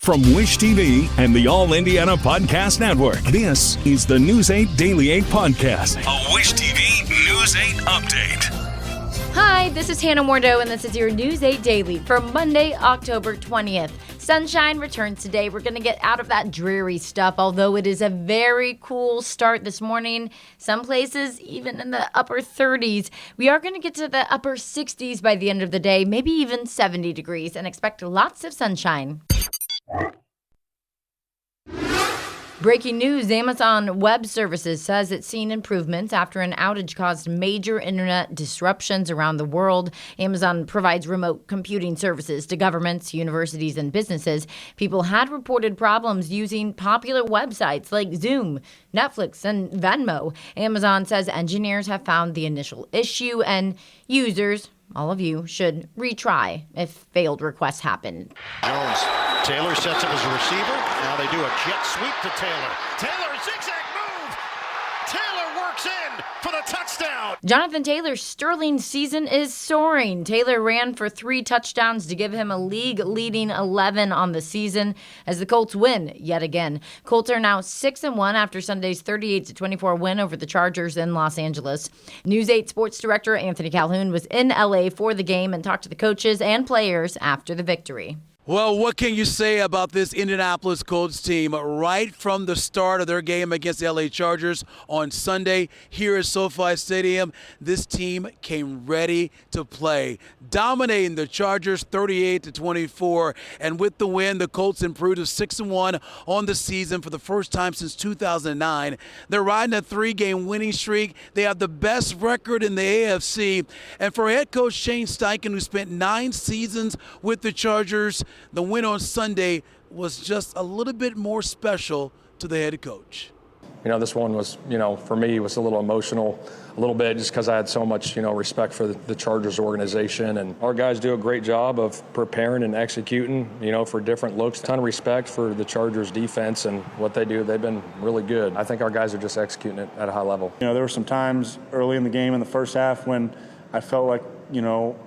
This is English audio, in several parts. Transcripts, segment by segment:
From Wish TV and the All Indiana Podcast Network, this is the News 8 Daily 8 Podcast, a Wish TV News 8 update. Hi, this is Hannah Mordo, and this is your News 8 Daily for Monday, October 20th. Sunshine returns today. We're going to get out of that dreary stuff, although it is a very cool start this morning. Some places even in the upper 30s. We are going to get to the upper 60s by the end of the day, maybe even 70 degrees, and expect lots of sunshine. Breaking news, Amazon Web Services says it's seen improvements after an outage caused major internet disruptions around the world. Amazon provides remote computing services to governments, universities, and businesses. People had reported problems using popular websites like Zoom, Netflix, and Venmo. Amazon says engineers have found the initial issue, and users, all of you, should retry if failed requests happen. Jones. Taylor sets up as a receiver. Now they do a jet sweep to Taylor. Taylor, zigzag move. Taylor works in for the touchdown. Jonathan Taylor's sterling season is soaring. Taylor ran for 3 touchdowns to give him a league-leading 11 on the season as the Colts win yet again. Colts are now 6-1 after Sunday's 38-24 win over the Chargers in Los Angeles. News 8 sports director Anthony Calhoun was in LA for the game and talked to the coaches and players after the victory. Well, what can you say about this Indianapolis Colts team? Right from the start of their game against the LA Chargers on Sunday here at SoFi Stadium, this team came ready to play, dominating the Chargers 38-24. And with the win, the Colts improved to 6-1 on the season for the first time since 2009. They're riding a 3-game winning streak. They have the best record in the AFC. And for head coach Shane Steichen, who spent 9 seasons with the Chargers, the win on Sunday was just a little bit more special to the head coach. This one was, for me, was a little emotional, a little bit, just because I had so much, respect for the Chargers organization. And our guys do a great job of preparing and executing, for different looks. A ton of respect for the Chargers defense and what they do. They've been really good. I think our guys are just executing it at a high level. There were some times early in the game in the first half when I felt like,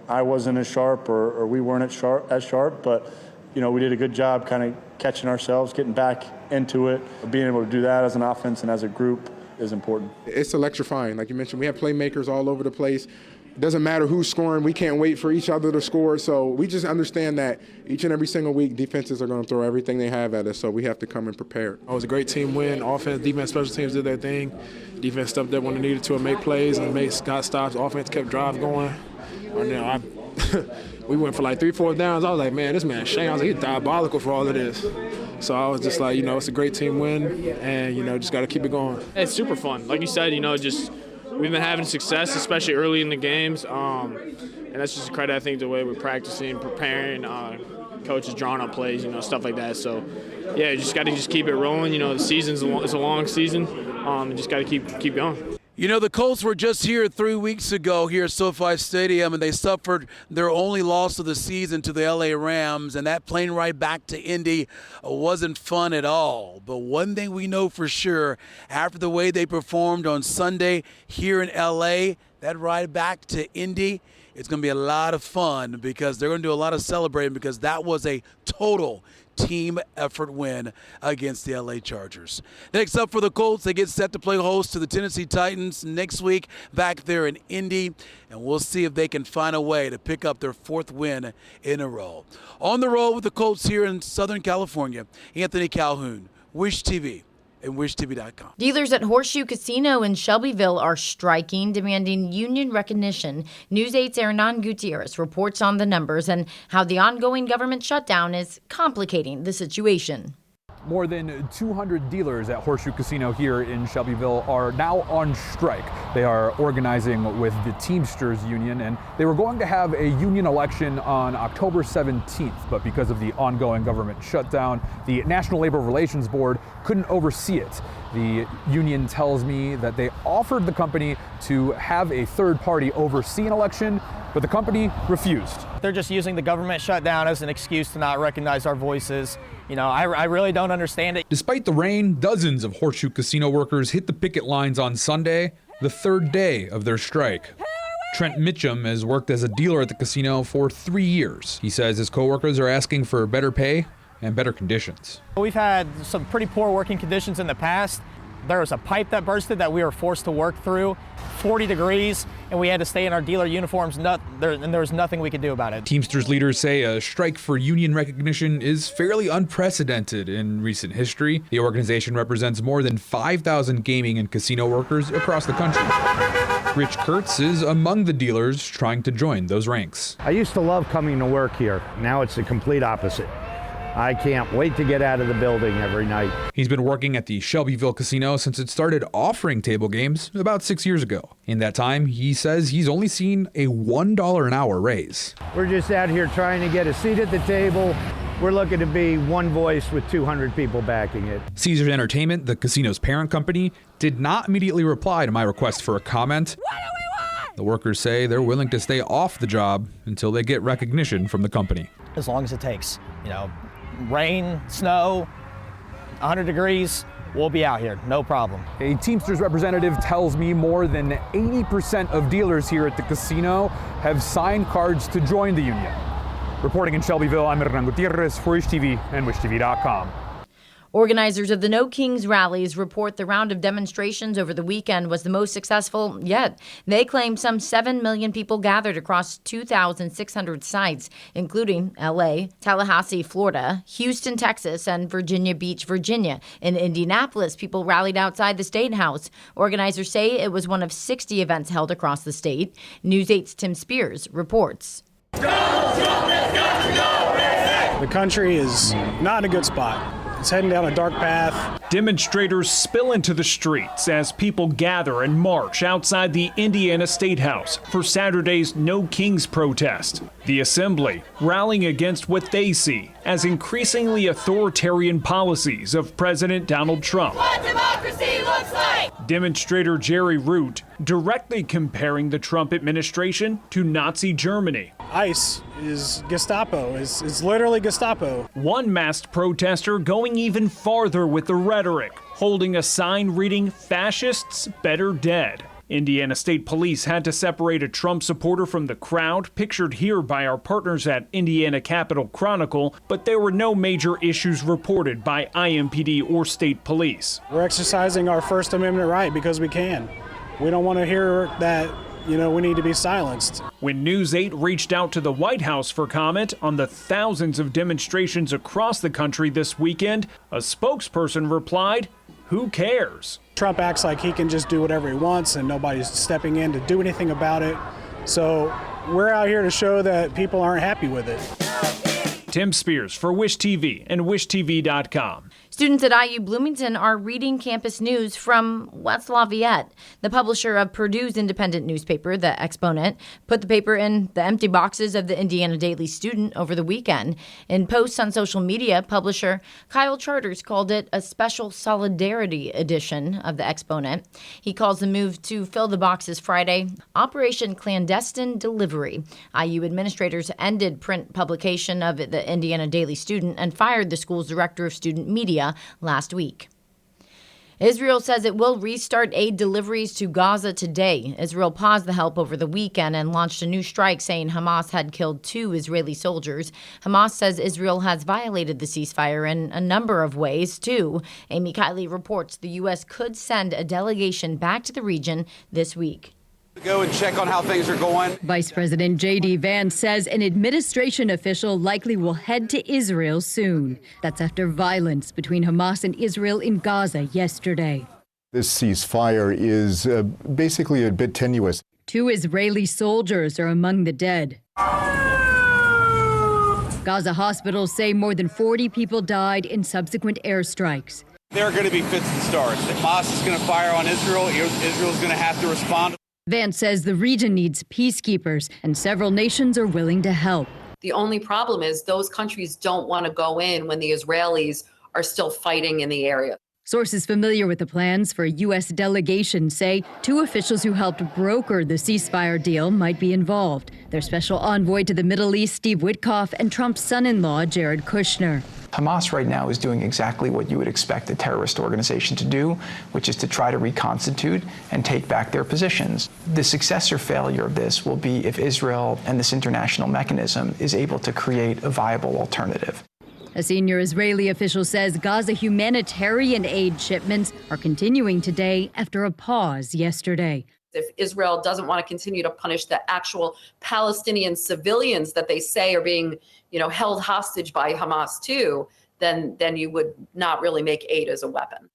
I wasn't as sharp or we weren't as sharp, but, we did a good job kind of catching ourselves, getting back into it. Being able to do that as an offense and as a group is important. It's electrifying. Like you mentioned, we have playmakers all over the place. It doesn't matter who's scoring. We can't wait for each other to score. So we just understand that each and every single week, defenses are going to throw everything they have at us. So we have to come in prepared. It was a great team win. Offense, defense, special teams did their thing. Defense stepped up when they needed to and make plays and got stops. Offense kept drive going. We went for like 3-4 downs. I was like, man, this man Shane, I was like, he's diabolical for all of this. So I was just like, it's a great team win, and, just got to keep it going. It's super fun. Like you said, we've been having success, especially early in the games. And that's just a credit, I think, the way we're practicing, preparing, coaches drawing up plays, stuff like that. So, yeah, you just got to keep it rolling. The season's it's a long season. You just got to keep going. The Colts were just here 3 weeks ago here at SoFi Stadium, and they suffered their only loss of the season to the LA Rams, and that plane ride back to Indy wasn't fun at all. But one thing we know for sure, after the way they performed on Sunday here in LA, that ride back to Indy, it's going to be a lot of fun because they're going to do a lot of celebrating because that was a total team effort win against the LA Chargers. Next up for the Colts, they get set to play host to the Tennessee Titans next week back there in Indy, and we'll see if they can find a way to pick up their 4th win in a row. On the road with the Colts here in Southern California, Anthony Calhoun, Wish TV. And WishTV.com. Dealers at Horseshoe Casino in Shelbyville are striking, demanding union recognition. News 8's Hernan Gutierrez reports on the numbers and how the ongoing government shutdown is complicating the situation. More than 200 dealers at Horseshoe Casino here in Shelbyville are now on strike. They are organizing with the Teamsters Union, and they were going to have a union election on October 17th, but because of the ongoing government shutdown, the National Labor Relations Board couldn't oversee it. The union tells me that they offered the company to have a third party oversee an election, but the company refused. They're just using the government shutdown as an excuse to not recognize our voices. I really don't understand it. Despite the rain, dozens of Horseshoe Casino workers hit the picket lines on Sunday, the 3rd day of their strike. Trent Mitchum has worked as a dealer at the casino for 3 years. He says his coworkers are asking for better pay and better conditions. We've had some pretty poor working conditions in the past. There was a pipe that bursted that we were forced to work through, 40 degrees, and we had to stay in our dealer uniforms, and there was nothing we could do about it. Teamsters leaders say a strike for union recognition is fairly unprecedented in recent history. The organization represents more than 5,000 gaming and casino workers across the country. Rich Kurtz is among the dealers trying to join those ranks. I used to love coming to work here. Now it's the complete opposite. I can't wait to get out of the building every night. He's been working at the Shelbyville Casino since it started offering table games about 6 years ago. In that time, he says he's only seen a $1 an hour raise. We're just out here trying to get a seat at the table. We're looking to be one voice with 200 people backing it. Caesars Entertainment, the casino's parent company, did not immediately reply to my request for a comment. What do we want? The workers say they're willing to stay off the job until they get recognition from the company. As long as it takes, rain, snow, 100 degrees, we'll be out here, no problem. A Teamsters representative tells me more than 80% of dealers here at the casino have signed cards to join the union. Reporting in Shelbyville, I'm Hernan Gutierrez for Wish TV and WishTV.com. Organizers of the No Kings rallies report the round of demonstrations over the weekend was the most successful yet. They claim some 7 million people gathered across 2,600 sites, including L.A., Tallahassee, Florida, Houston, Texas, and Virginia Beach, Virginia. In Indianapolis, people rallied outside the State House. Organizers say it was one of 60 events held across the state. News 8's Tim Spears reports. The country is not in a good spot. It's heading down a dark path. Demonstrators spill into the streets as people gather and march outside the Indiana State House for Saturday's No Kings protest. The assembly rallying against what they see as increasingly authoritarian policies of President Donald Trump. What democracy looks like! Demonstrator Jerry Root directly comparing the Trump administration to Nazi Germany. ICE is Gestapo, is literally Gestapo. One masked protester going even farther with the rhetoric, holding a sign reading, "Fascists better dead." Indiana State Police had to separate a Trump supporter from the crowd, pictured here by our partners at Indiana Capitol Chronicle, but there were no major issues reported by IMPD or state police. We're exercising our First Amendment right because we can. We don't want to hear that, we need to be silenced. When News 8 reached out to the White House for comment on the thousands of demonstrations across the country this weekend, a spokesperson replied, "Who cares?" Trump acts like he can just do whatever he wants and nobody's stepping in to do anything about it. So we're out here to show that people aren't happy with it. Tim Spears for Wish TV and WishTV.com. Students at IU Bloomington are reading campus news from West Lafayette. The publisher of Purdue's independent newspaper, The Exponent, put the paper in the empty boxes of the Indiana Daily Student over the weekend. In posts on social media, publisher Kyle Charters called it a special solidarity edition of The Exponent. He calls the move to fill the boxes Friday Operation Clandestine Delivery. IU administrators ended print publication of the Indiana Daily Student and fired the school's director of student media last week. Israel says it will restart aid deliveries to Gaza today. Israel paused the help over the weekend and launched a new strike, saying Hamas had killed 2 Israeli soldiers. Hamas says Israel has violated the ceasefire in a number of ways, too. Amy Kiley reports the U.S. could send a delegation back to the region this week. Go and check on how things are going. Vice President J.D. Vance says an administration official likely will head to Israel soon. That's after violence between Hamas and Israel in Gaza yesterday. This ceasefire is basically a bit tenuous. 2 Israeli soldiers are among the dead. Gaza hospitals say more than 40 people died in subsequent airstrikes. There are going to be fits and starts. Hamas is going to fire on Israel. Israel's going to have to respond. Vance says the region needs peacekeepers, and several nations are willing to help. The only problem is those countries don't want to go in when the Israelis are still fighting in the area. Sources familiar with the plans for a U.S. delegation say 2 officials who helped broker the ceasefire deal might be involved. Their special envoy to the Middle East, Steve Witkoff, and Trump's son-in-law, Jared Kushner. Hamas right now is doing exactly what you would expect a terrorist organization to do, which is to try to reconstitute and take back their positions. The success or failure of this will be if Israel and this international mechanism is able to create a viable alternative. A senior Israeli official says Gaza humanitarian aid shipments are continuing today after a pause yesterday. If Israel doesn't want to continue to punish the actual Palestinian civilians that they say are being, held hostage by Hamas too, then you would not really make aid as a weapon.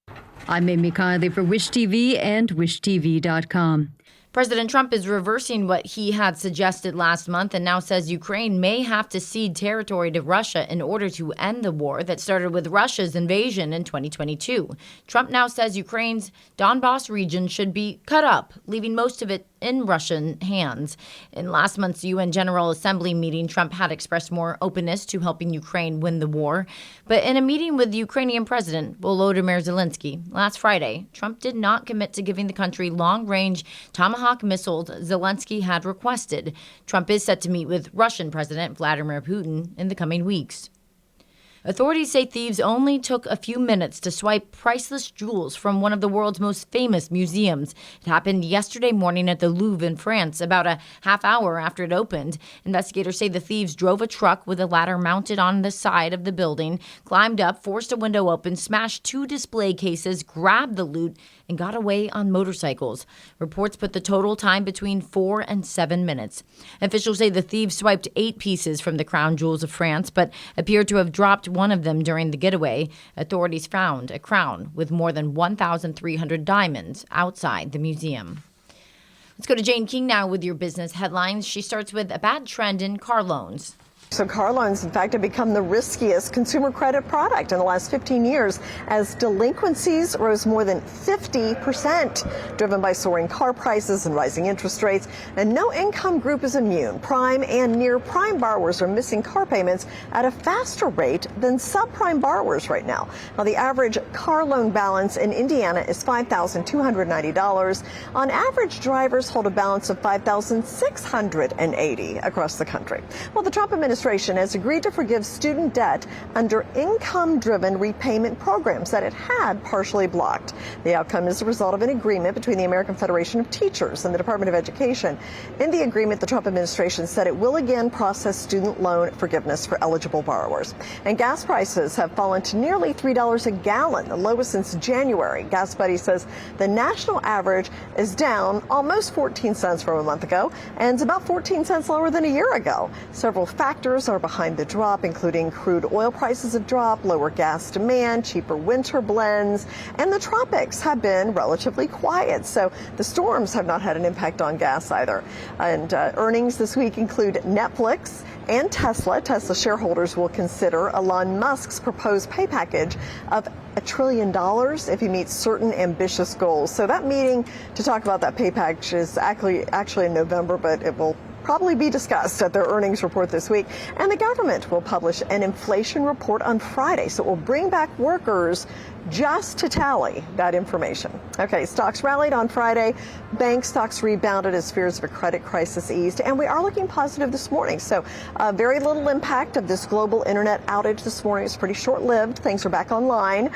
I'm Amy Kiley for Wish TV and WishTV.com. President Trump is reversing what he had suggested last month and now says Ukraine may have to cede territory to Russia in order to end the war that started with Russia's invasion in 2022. Trump now says Ukraine's Donbas region should be cut up, leaving most of it in Russian hands. In last month's UN General Assembly meeting, Trump had expressed more openness to helping Ukraine win the war. But in a meeting with the Ukrainian President Volodymyr Zelensky last Friday, Trump did not commit to giving the country long-range Tomahawk missiles Zelensky had requested. Trump is set to meet with Russian President Vladimir Putin in the coming weeks. Authorities say thieves only took a few minutes to swipe priceless jewels from one of the world's most famous museums. It happened yesterday morning at the Louvre in France, about a half hour after it opened. Investigators say the thieves drove a truck with a ladder mounted on the side of the building, climbed up, forced a window open, smashed 2 display cases, grabbed the loot, and got away on motorcycles. Reports put the total time between 4 and 7 minutes. Officials say the thieves swiped 8 pieces from the crown jewels of France, but appeared to have dropped one of them during the getaway. Authorities found a crown with more than 1,300 diamonds outside the museum. Let's go to Jane King now with your business headlines. She starts with a bad trend in car loans. So car loans, in fact, have become the riskiest consumer credit product in the last 15 years as delinquencies rose more than 50%, driven by soaring car prices and rising interest rates. And no income group is immune. Prime and near prime borrowers are missing car payments at a faster rate than subprime borrowers right now. Now, the average car loan balance in Indiana is $5,290. On average, drivers hold a balance of $5,680 across the country. Well, the Trump administration has agreed to forgive student debt under income-driven repayment programs that it had partially blocked. The outcome is a result of an agreement between the American Federation of Teachers and the Department of Education. In the agreement, the Trump administration said it will again process student loan forgiveness for eligible borrowers. And gas prices have fallen to nearly $3 a gallon, the lowest since January. Gas Buddy says the national average is down almost 14 cents from a month ago and is about 14 cents lower than a year ago. Several factors are behind the drop, including crude oil prices have dropped, lower gas demand, cheaper winter blends, and the tropics have been relatively quiet. So the storms have not had an impact on gas either. And earnings this week include Netflix and Tesla. Tesla shareholders will consider Elon Musk's proposed pay package of $1 trillion if he meets certain ambitious goals. So that meeting to talk about that pay package is actually in November, but it will probably be discussed at their earnings report this week. And the government will publish an inflation report on Friday, so it will bring back workers just to tally that information. Okay, stocks rallied on Friday. Bank stocks rebounded as fears of a credit crisis eased, and we are looking positive this morning. So very little impact of this global internet outage this morning. It's pretty short-lived. Things are back online,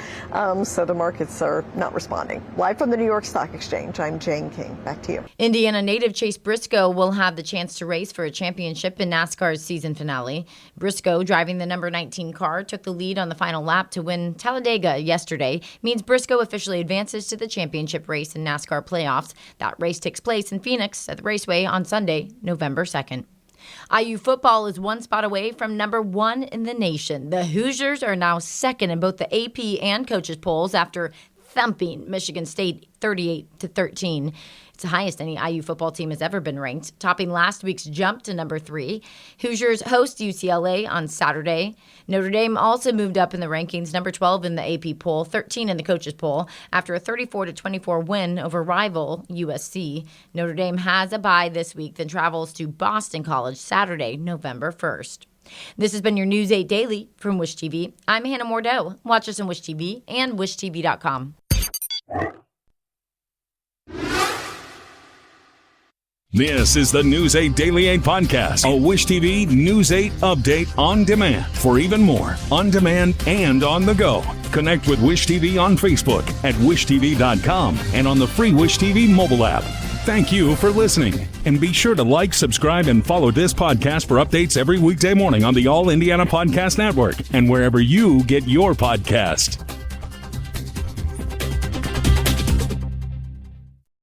so the markets are not responding. Live from the New York Stock Exchange, I'm Jane King. Back to you. Indiana native Chase Briscoe will have the chance to race for a championship in NASCAR's season finale. Briscoe, driving the number 19 car, took the lead on the final lap to win Talladega yesterday. Means Briscoe officially advances to the championship race in NASCAR playoffs. That race takes place in Phoenix at the Raceway on Sunday, November 2nd. IU football is one spot away from number 1 in the nation. The Hoosiers are now second in both the AP and coaches polls after thumping Michigan State 38-13. It's the highest any IU football team has ever been ranked, topping last week's jump to number 3. Hoosiers host UCLA on Saturday. Notre Dame also moved up in the rankings, number 12 in the AP poll, 13 in the coaches poll, after a 34-24 win over rival USC. Notre Dame has a bye this week, then travels to Boston College Saturday, November 1st. This has been your News 8 Daily from Wish TV. I'm Hannah Mordeau. Watch us on Wish TV and WishTV.com. This is the News 8 Daily 8 podcast, a Wish TV News 8 update on demand. For even more, on demand and on the go. Connect with Wish TV on Facebook at WishTV.com and on the free Wish TV mobile app. Thank you for listening. And be sure to like, subscribe, and follow this podcast for updates every weekday morning on the All Indiana Podcast Network and wherever you get your podcast.